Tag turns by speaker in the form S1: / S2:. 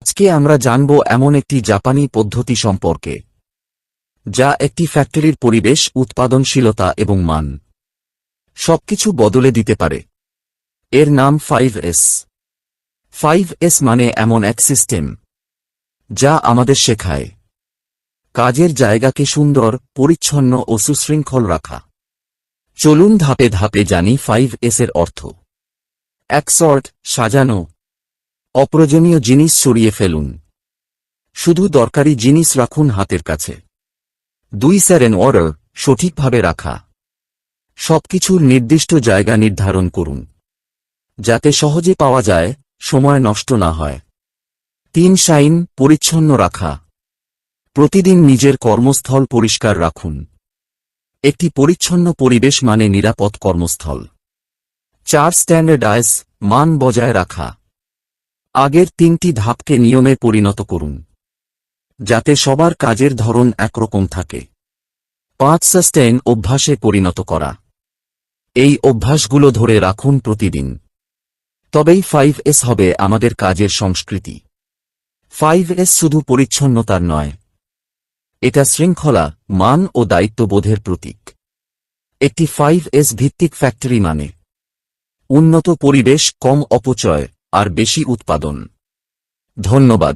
S1: আজকে আমরা জানব এমন একটি জাপানি পদ্ধতি সম্পর্কে যা একটি ফ্যাক্টরির পরিবেশ, উৎপাদনশীলতা এবং মান সবকিছু বদলে দিতে পারে। এর নাম 5S। 5S মানে এমন এক সিস্টেম যা আমাদের শেখায় কাজের জায়গাকে সুন্দর, পরিচ্ছন্ন ও সুশৃঙ্খল রাখা। চলুন ধাপে ধাপে জানি 5S এর অর্থ। 1 সর্ট, সাজানো। অপ্রয়োজনীয় জিনিস সরিয়ে ফেলুন, শুধু দরকারি জিনিস রাখুন হাতের কাছে। 2 সেট এন্ড অর্ডার, সঠিকভাবে রাখা। সবকিছুর নির্দিষ্ট জায়গা নির্ধারণ করুন যাতে সহজে পাওয়া যায়, সময় নষ্ট না হয়। 3 শাইন, পরিচ্ছন্ন রাখা। প্রতিদিন নিজের কর্মস্থল পরিষ্কার রাখুন। একটি পরিচ্ছন্ন পরিবেশ মানে নিরাপদ কর্মস্থল। 4 স্ট্যান্ডার্ডাইজ, মান বজায় রাখা। আগের 3টি ধাপকে নিয়মে পরিণত করুন যাতে সবার কাজের ধরন একরকম থাকে। 5 সাস্টেইন, অভ্যাসে পরিণত করা। এই অভ্যাসগুলো ধরে রাখুন প্রতিদিন, তবেই 5S হবে আমাদের কাজের সংস্কৃতি। 5S শুধু পরিচ্ছন্নতার নয়, এটা শৃঙ্খলা, মান ও দায়িত্ববোধের প্রতীক। একটি 5S ভিত্তিক ফ্যাক্টরি মানে উন্নত পরিবেশ, কম অপচয় আর বেশি উৎপাদন। ধন্যবাদ।